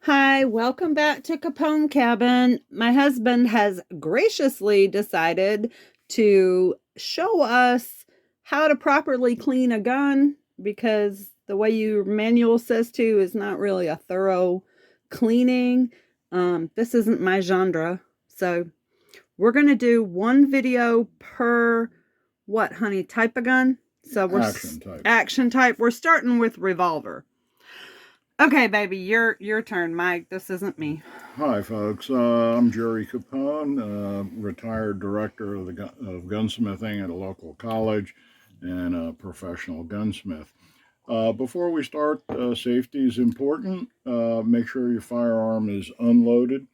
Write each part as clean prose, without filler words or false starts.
Hi, welcome back to Capone Cabin. My husband has graciously decided to show us how to properly clean a gun because the way your manual says to is not really a thorough cleaning. This isn't my genre. So we're going to do one video per what, honey, type of gun? So we're Action type. action type. We're starting with revolver. Okay, baby, your turn, Mike. This isn't me. Hi, folks. I'm Jerry Capone, retired director of of gunsmithing at a local college and a professional gunsmith. Before we start, safety is important. Make sure your firearm is unloaded.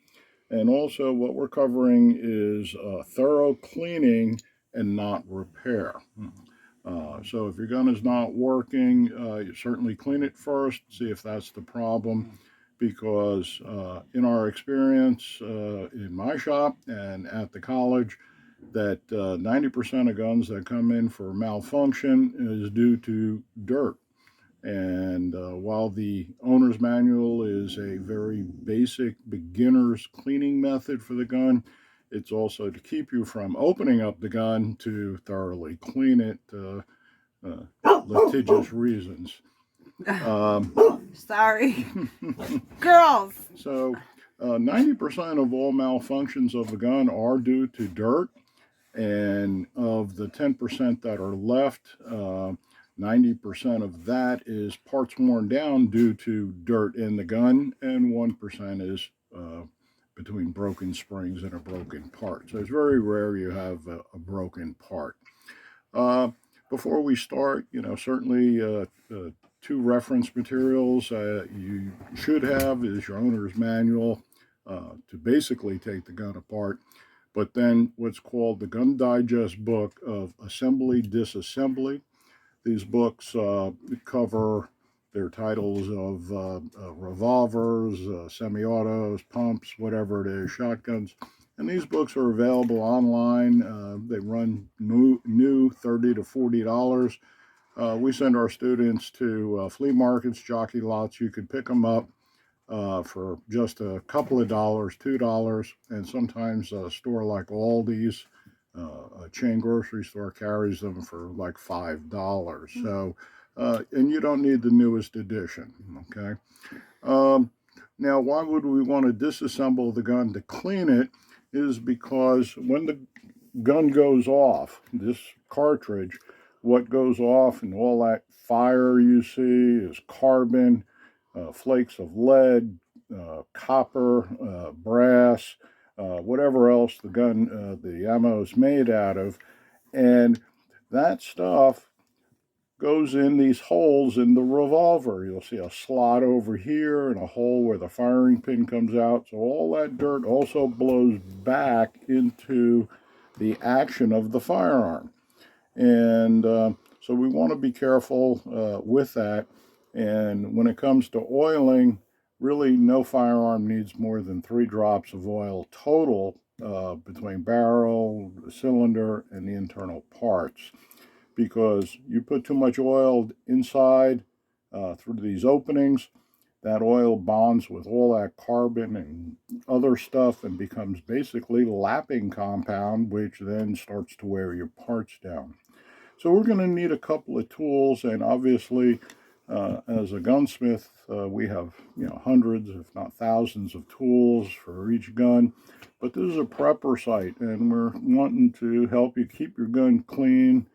And also, what we're covering is thorough cleaning and not repair. So if your gun is not working, you certainly clean it first, see if that's the problem, because in our experience in my shop and at the college, that 90% of guns that come in for malfunction is due to dirt. And while the owner's manual is a very basic beginner's cleaning method for the gun, it's also to keep you from opening up the gun to thoroughly clean it. Litigious reasons. Sorry. Girls. So, 90% of all malfunctions of the gun are due to dirt, and of the 10% that are left, 90% of that is parts worn down due to dirt in the gun, and 1% is between broken springs and a broken part. So it's very rare you have a broken part. Before we start, certainly two reference materials you should have is your owner's manual to basically take the gun apart, but then what's called the Gun Digest book of assembly disassembly. These books cover their titles of revolvers, semi-autos, pumps, whatever it is, shotguns. And these books are available online. They run new $30 to $40. We send our students to flea markets, jockey lots. You could pick them up for just a couple of dollars, $2, and sometimes a store like Aldi's, a chain grocery store, carries them for like $5. So, and you don't need the newest edition. Okay. Now, why would we want to disassemble the gun to clean it? Is because when the gun goes off, this cartridge, what goes off and all that fire you see is carbon, flakes of lead, copper, brass, whatever else the ammo is made out of. And that stuff goes in these holes in the revolver. You'll see a slot over here and a hole where the firing pin comes out. So all that dirt also blows back into the action of the firearm. And so we want to be careful with that. And when it comes to oiling, really no firearm needs more than 3 drops of oil total between barrel, cylinder, and the internal parts, because you put too much oil inside through these openings, that oil bonds with all that carbon and other stuff and becomes basically lapping compound, which then starts to wear your parts down. So we're going to need a couple of tools, and obviously, as a gunsmith, we have hundreds, if not thousands, of tools for each gun. But this is a prepper site, and we're wanting to help you keep your gun clean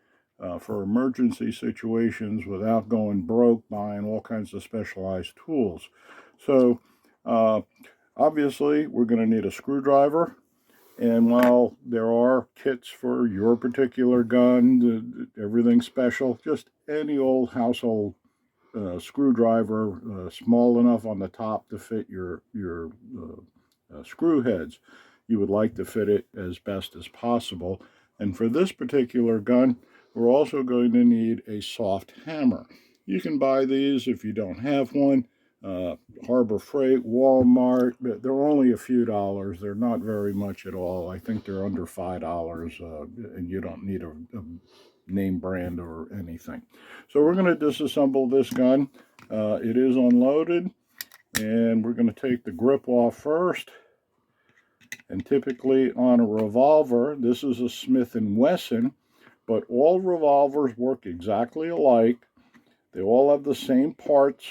for emergency situations without going broke buying all kinds of specialized tools. So obviously, we're going to need a screwdriver. And while there are kits for your particular gun, everything special, just any old household screwdriver, small enough on the top to fit your screw heads. You would like to fit it as best as possible. And for this particular gun, we're also going to need a soft hammer. You can buy these if you don't have one. Harbor Freight, Walmart, they're only a few dollars. They're not very much at all. I think they're under $5, and you don't need a name brand or anything. So we're going to disassemble this gun. It is unloaded. And we're going to take the grip off first. And typically on a revolver, this is a Smith & Wesson, but all revolvers work exactly alike. They all have the same parts.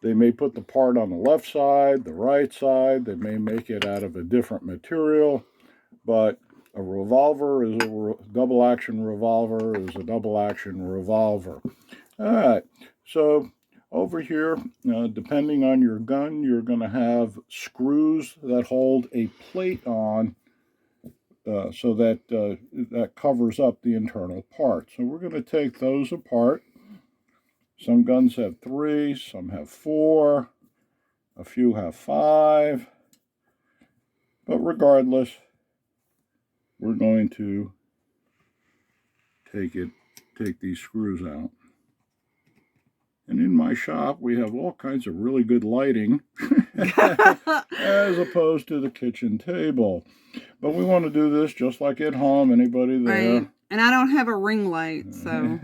They may put the part on the left side, the right side. They may make it out of a different material, but a revolver is a double action revolver is a double action revolver. All right, so over here, depending on your gun, you're going to have screws that hold a plate on so that that covers up the internal part. So we're going to take those apart. Some guns have 3, some have 4, a few have 5, but regardless, we're going to take these screws out. And in my shop, we have all kinds of really good lighting as opposed to the kitchen table. But we want to do this just like at home. Anybody there? Right. And I don't have a ring light, so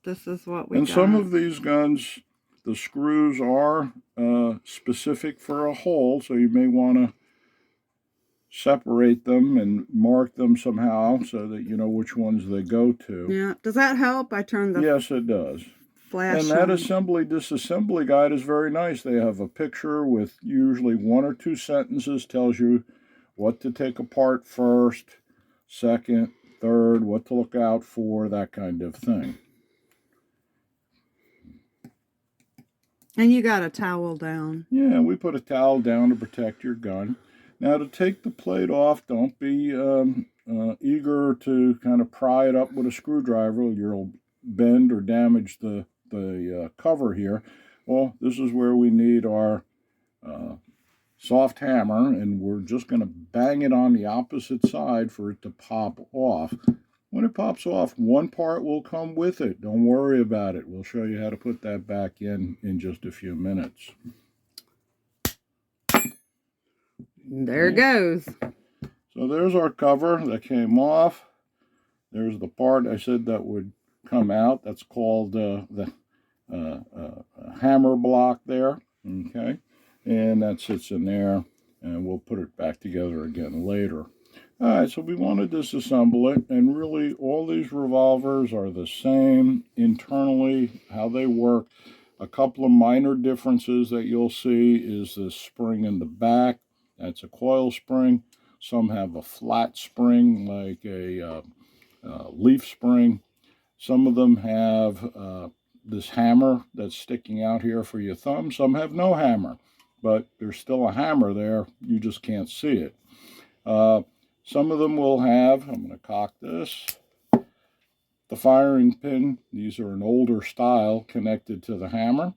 this is what we got. Some of these guns, the screws are specific for a hole, so you may want to separate them and mark them somehow so that you know which ones they go to. Yeah. Does that help? I turned the Yes, it does. flash And that on. disassembly guide is very nice. They have a picture with usually 1 or 2 sentences, tells you what to take apart first, second, third, what to look out for, that kind of thing. And you got a towel down. Yeah, we put a towel down to protect your gun. Now, to take the plate off, don't be eager to kind of pry it up with a screwdriver. You'll bend or damage the cover here. Well, this is where we need our soft hammer, and we're just going to bang it on the opposite side for it to pop off. When it pops off, one part will come with it. Don't worry about it. We'll show you how to put that back in just a few minutes. There it goes. So there's our cover that came off. There's the part I said that would come out. That's called the hammer block there. Okay, and that sits in there, and we'll put it back together again later. All right, so we want to disassemble it, and really all these revolvers are the same internally, how they work. A couple of minor differences that you'll see is the spring in the back. That's a coil spring. Some have a flat spring like a leaf spring. Some of them have this hammer that's sticking out here for your thumb. Some have no hammer, but there's still a hammer there. You just can't see it. Some of them will have, I'm going to cock this, the firing pin. These are an older style connected to the hammer.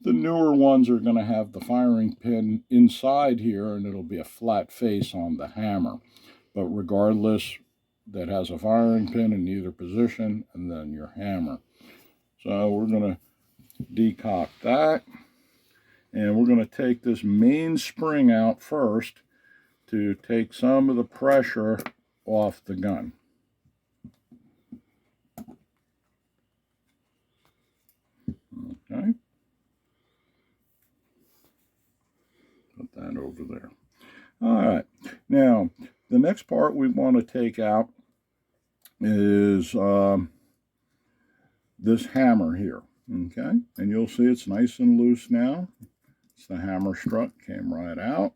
The newer ones are going to have the firing pin inside here, and it'll be a flat face on the hammer. But regardless, that has a firing pin in either position, and then your hammer. So we're going to decock that, and we're going to take this main spring out first to take some of the pressure off the gun. Okay. Put that over there. All right. Now, the next part we want to take out is this hammer here. Okay. And you'll see it's nice and loose now. It's the hammer strut, came right out.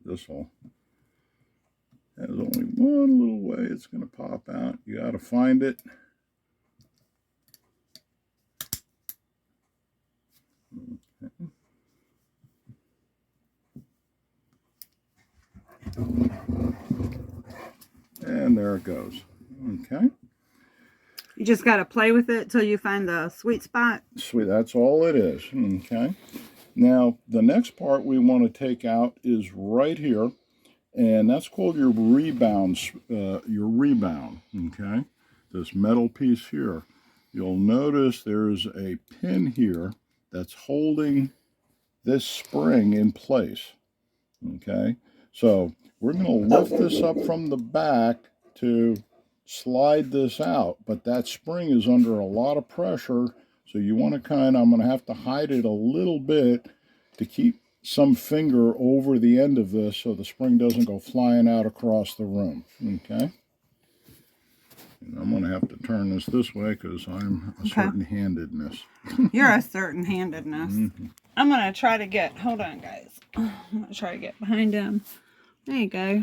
This will has only one little way it's going to pop out. You got to find it. Okay. And there it goes. Okay. You just got to play with it till you find the sweet spot. Sweet, that's all it is. Okay. Now, the next part we want to take out is right here, and that's called your rebound. Okay. This metal piece here. You'll notice there's a pin here that's holding this spring in place. Okay. So we're going to lift this up from the back to slide this out, but that spring is under a lot of pressure, so you want to I'm going to have to hide it a little bit to keep some finger over the end of this so the spring doesn't go flying out across the room. Okay? And I'm going to have to turn this way because I'm a certain-handedness. You're a certain-handedness. Mm-hmm. I'm going to try to get, hold on guys. I'm going to try to get behind him. There you go.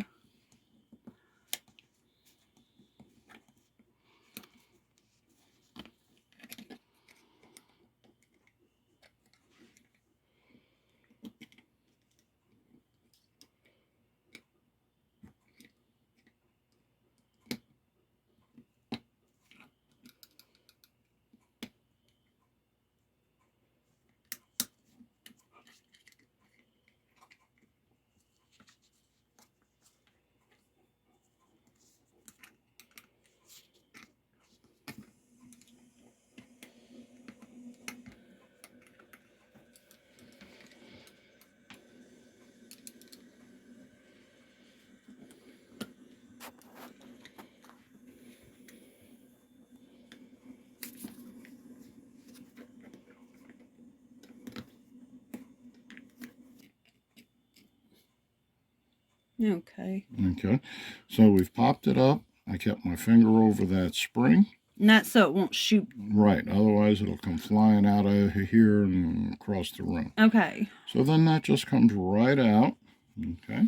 Okay. Okay. So we've popped it up. I kept my finger over that spring. Not so it won't shoot. Right. Otherwise, it'll come flying out of here and across the room. Okay. So then that just comes right out. Okay.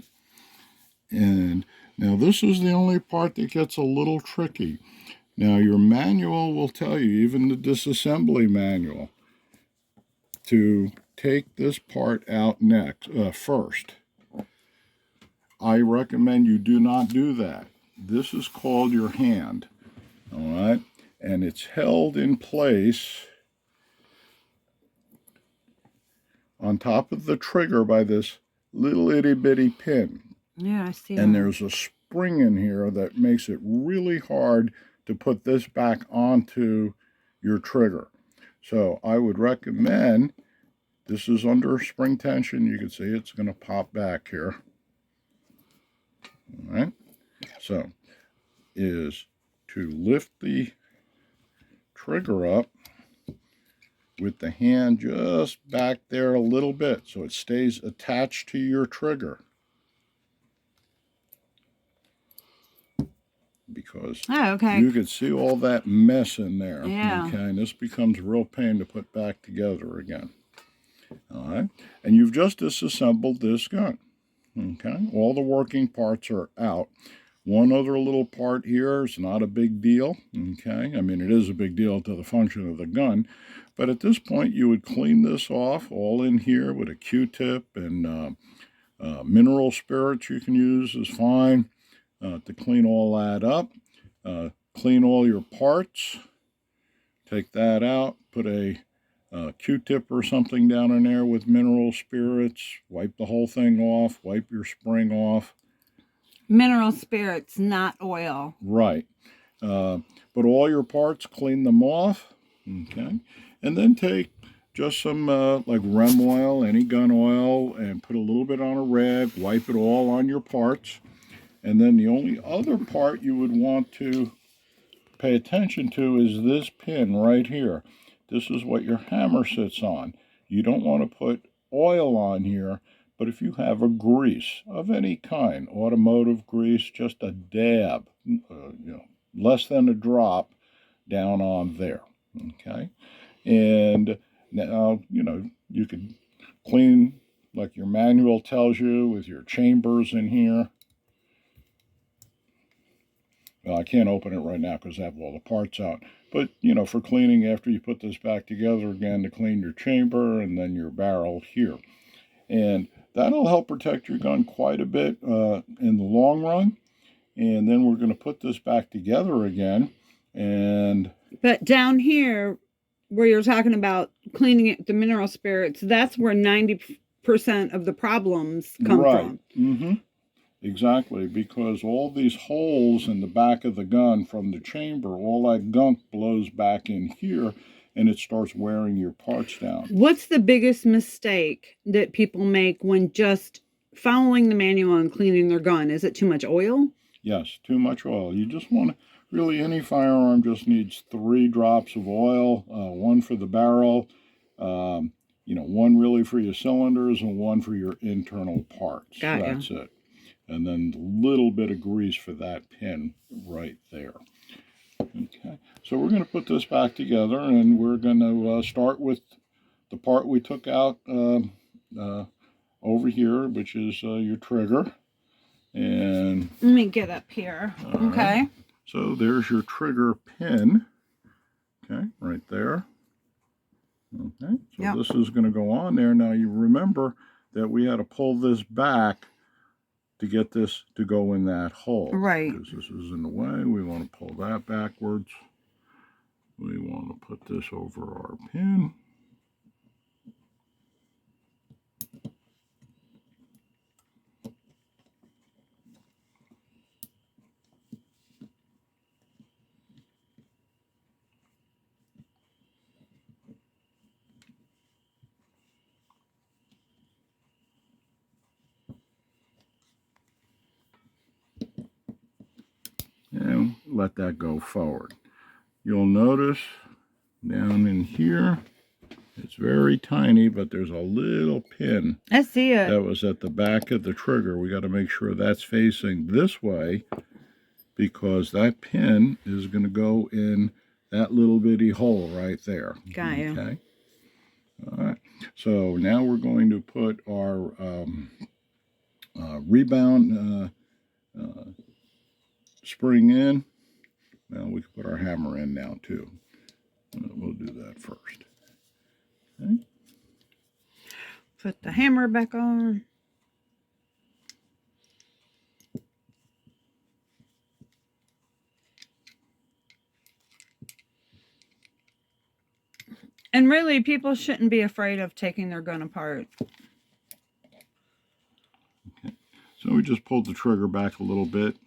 And now this is the only part that gets a little tricky. Now your manual will tell you, even the disassembly manual, to take this part out first. I recommend you do not do that. This is called your hand, all right? And it's held in place on top of the trigger by this little itty bitty pin. Yeah, I see. And there's a spring in here that makes it really hard to put this back onto your trigger. So I would recommend, this is under spring tension. You can see it's going to pop back here. All right. So is to lift the trigger up with the hand just back there a little bit so it stays attached to your trigger. Because you can see all that mess in there. Yeah. Okay, and this becomes a real pain to put back together again. All right, and you've just disassembled this gun. Okay, all the working parts are out. One other little part here is not a big deal. Okay, I mean it is a big deal to the function of the gun, but at this point you would clean this off all in here with a Q-tip, and mineral spirits you can use is fine. To clean all that up, clean all your parts, take that out, put a Q-tip or something down in there with mineral spirits, wipe the whole thing off, wipe your spring off. Mineral spirits, not oil. Right. But all your parts, clean them off, okay? And then take just some like Rem oil, any gun oil, and put a little bit on a rag, wipe it all on your parts. And then the only other part you would want to pay attention to is this pin right here. This is what your hammer sits on. You don't want to put oil on here, but if you have a grease of any kind, automotive grease, just a dab, less than a drop down on there, okay? And now, you can clean like your manual tells you with your chambers in here. Well, I can't open it right now because I have all the parts out. But, for cleaning after you put this back together again, to clean your chamber and then your barrel here. And that'll help protect your gun quite a bit in the long run. And then we're going to put this back together again. But down here, where you're talking about cleaning it, the mineral spirits, that's where 90% of the problems come from. Mm-hmm. Exactly, because all these holes in the back of the gun from the chamber, all that gunk blows back in here and it starts wearing your parts down. What's the biggest mistake that people make when just following the manual and cleaning their gun? Is it too much oil? Yes, too much oil. You just want to really any firearm just needs 3 drops of oil, 1 for the barrel, one really for your cylinders and 1 for your internal parts. Got you. That's it. And then a little bit of grease for that pin right there. Okay, so we're going to put this back together, and we're going to start with the part we took out over here, which is your trigger. And let me get up here. Okay. Right. So there's your trigger pin. Okay, right there. Okay, so yep. This is going to go on there. Now you remember that we had to pull this back to get this to go in that hole. Right. Because this is in the way. We want to pull that backwards. We want to put this over our pin. And let that go forward. You'll notice down in here, it's very tiny, but there's a little pin. I see it. That was at the back of the trigger. We got to make sure that's facing this way, because that pin is going to go in that little bitty hole right there. Got you. Okay. All right. So now we're going to put our rebound spring in. Well, we can put our hammer in now too. We'll do that first. Okay. Put the hammer back on. And really, people shouldn't be afraid of taking their gun apart. Okay. So we just pulled the trigger back a little bit,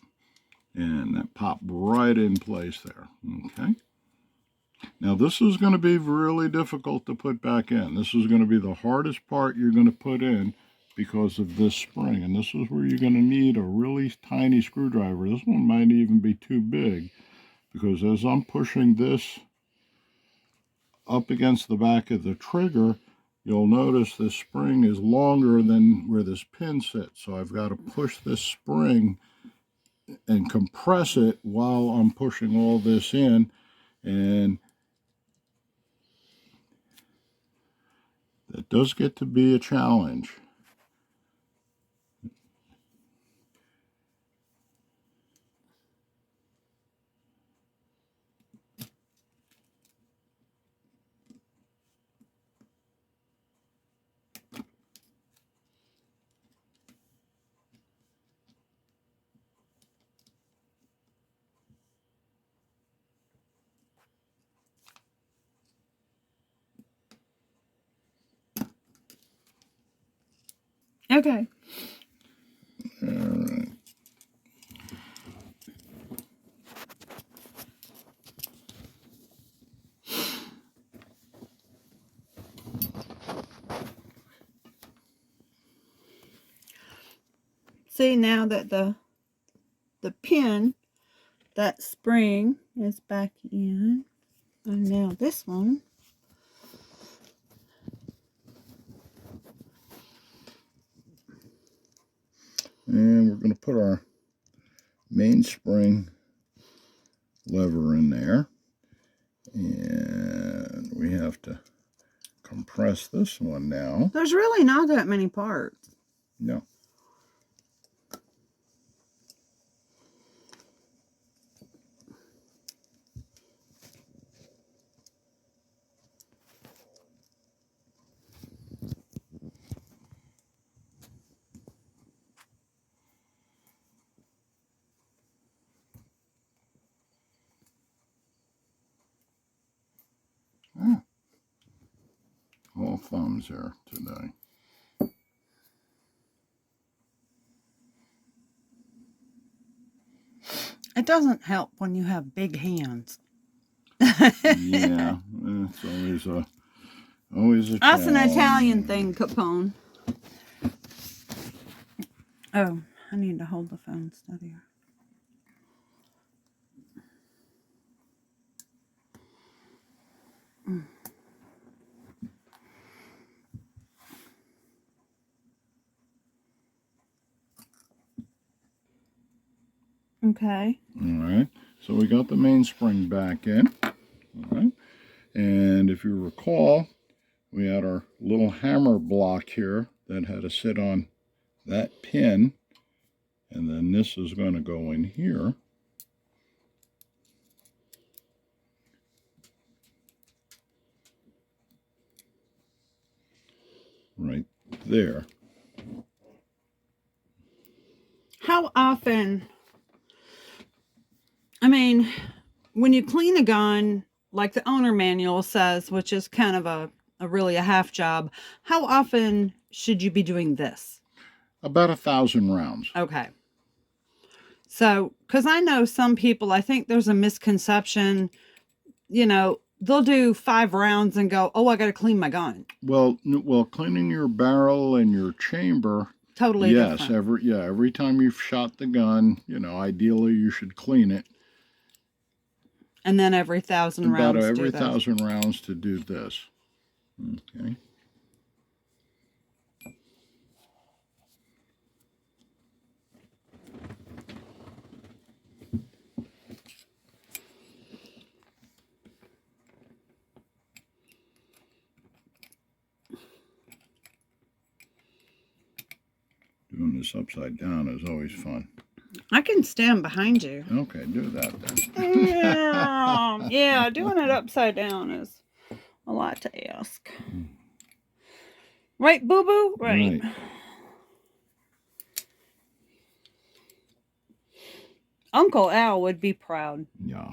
and that popped right in place there. Okay. Now this is going to be really difficult to put back in. This is going to be the hardest part you're going to put in because of this spring. And this is where you're going to need a really tiny screwdriver. This one might even be too big, because as I'm pushing this up against the back of the trigger, you'll notice this spring is longer than where this pin sits. So I've got to push this spring and compress it while I'm pushing all this in. And that does get to be a challenge. Okay. All right. See, now that the pin, that spring is back in, and now this one. And we're going to put our mainspring lever in there. And we have to compress this one now. There's really not that many parts. No. All thumbs here today. It doesn't help when you have big hands. Yeah, it's always a That's an challenge. Italian thing, Capone. Oh, I need to hold the phone steadier. Okay. All right. So we got the mainspring back in. All right. And if you recall, we had our little hammer block here that had to sit on that pin. And then this is going to go in here. Right there. How often, I mean, when you clean a gun, like the owner manual says, which is kind of a really a half job, how often should you be doing this? About 1,000 rounds. Okay. So, because I know some people, I think there's a misconception, they'll do 5 rounds and go, oh, I got to clean my gun. Well, cleaning your barrel and your chamber, Totally yes, different. every time you've shot the gun, ideally you should clean it. And then every 1,000 About rounds every do this. 1,000 rounds to do this. Okay. Doing this upside down is always fun. I can stand behind you. Okay, do that then. Yeah, doing it upside down is a lot to ask. Right, boo boo? Right. Uncle Al would be proud. Yeah.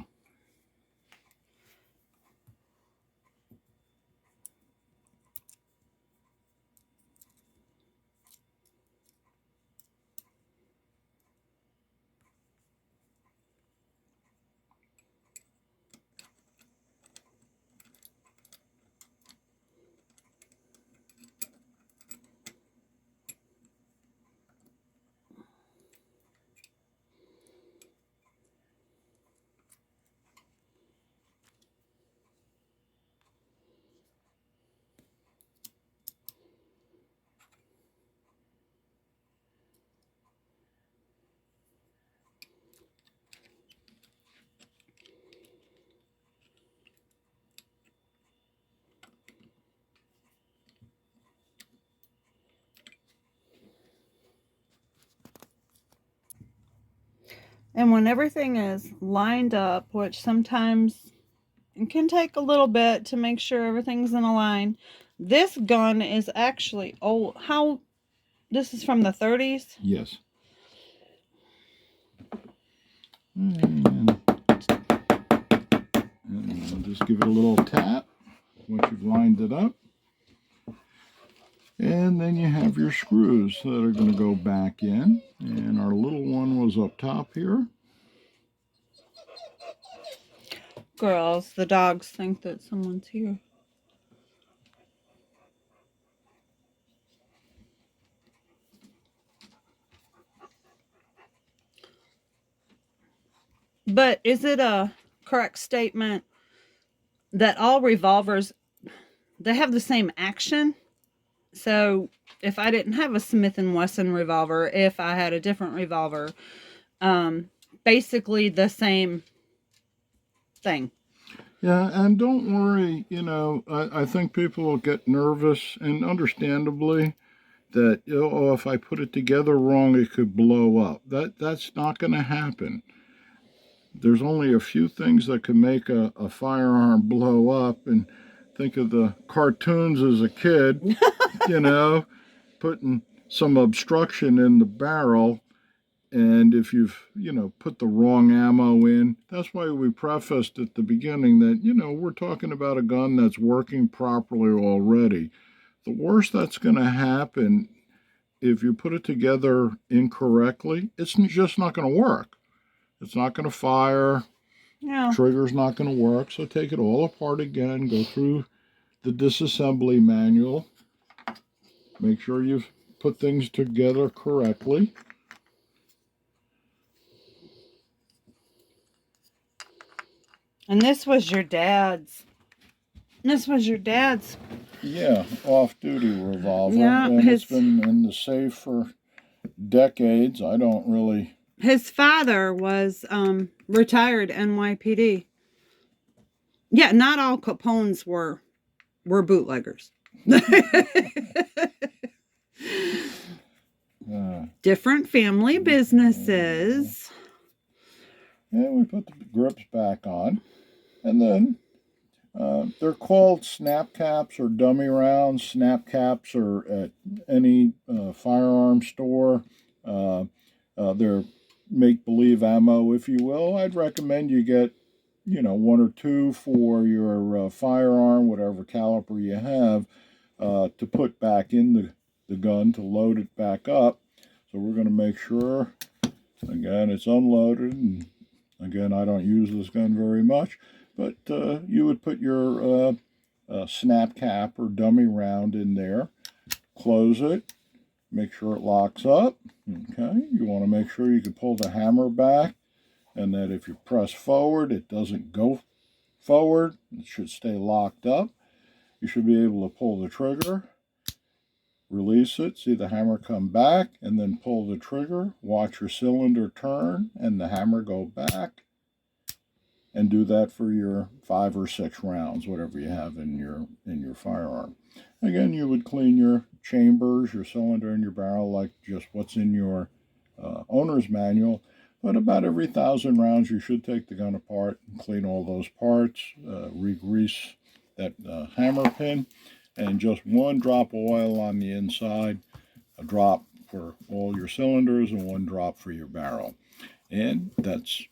And when everything is lined up, which sometimes it can take a little bit to make sure everything's in a line. This gun is actually old. This is from the 30s? Yes. And I'll just give it a little tap once you've lined it up. And then you have your screws that are going to go back in. And our little one was up top here. Girls, the dogs think that someone's here. But is it a correct statement that all revolvers, they have the same action? So if I didn't have a Smith & Wesson revolver, if I had a different revolver, basically the same thing. Yeah, and don't worry, I think people will get nervous, and understandably, that, if I put it together wrong, it could blow up. That's not going to happen. There's only a few things that can make a firearm blow up, and think of the cartoons as a kid, putting some obstruction in the barrel. And if you've, put the wrong ammo in, that's why we prefaced at the beginning that, we're talking about a gun that's working properly already. The worst that's going to happen if you put it together incorrectly, it's just not going to work. It's not going to fire. Yeah. Trigger's not going to work. So take it all apart again, go through the disassembly manual. Make sure you've put things together correctly. And this was your dad's This was your dad's. Yeah, off-duty revolver. Yeah, And it's been in the safe for decades. I don't really... His father was retired NYPD. Yeah, not all Capones were bootleggers. Different family businesses. And we put the grips back on. And then they're called snap caps or dummy rounds. Snap caps are at any firearm store. They're make-believe ammo, if you will. I'd recommend you get, one or two for your firearm, whatever caliber you have, to put back in the gun to load it back up. So we're going to make sure, again, it's unloaded. And again, I don't use this gun very much, but you would put your snap cap or dummy round in there, close it, make sure it locks up. Okay, you want to make sure you can pull the hammer back, and that if you press forward, it doesn't go forward. It should stay locked up. You should be able to pull the trigger, release it, see the hammer come back, and then pull the trigger, watch your cylinder turn, and the hammer go back. And do that for your 5 or 6 rounds, whatever you have in your firearm. Again, you would clean your chambers, your cylinder, and your barrel like just what's in your owner's manual. But about every 1,000 rounds, you should take the gun apart and clean all those parts, re-grease that hammer pin, and just 1 drop of oil on the inside, a drop for all your cylinders, and 1 drop for your barrel. And that's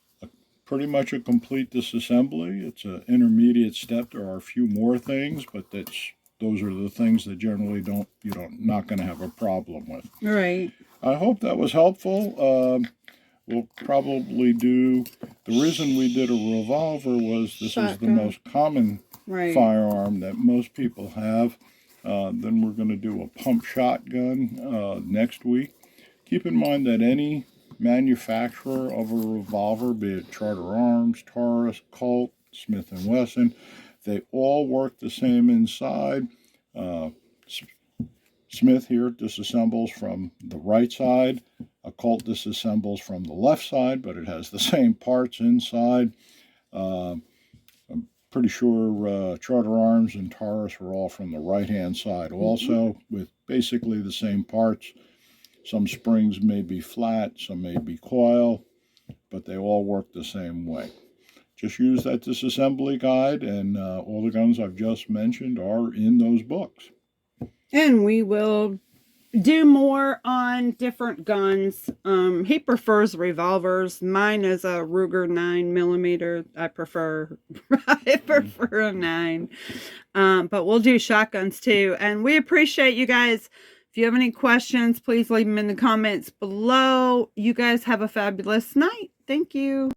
pretty much a complete disassembly. It's an intermediate step. There are a few more things, but those are the things that generally you're not going to have a problem with. Right. I hope that was helpful. We'll probably do, the reason we did a revolver was this is the most common firearm that most people have. Then we're going to do a pump shotgun next week. Keep in mind that any manufacturer of a revolver, be it Charter Arms, Taurus, Colt, Smith & Wesson, they all work the same inside. Smith here disassembles from the right side. A Colt disassembles from the left side, but it has the same parts inside. I'm pretty sure Charter Arms and Taurus are all from the right-hand side also, with basically the same parts. Some springs may be flat, some may be coil, but they all work the same way. Just use that disassembly guide, and all the guns I've just mentioned are in those books. And we will do more on different guns. He prefers revolvers. Mine is a Ruger 9mm. I prefer a 9. But we'll do shotguns too. And we appreciate you guys. If you have any questions, please leave them in the comments below. You guys have a fabulous night. Thank you.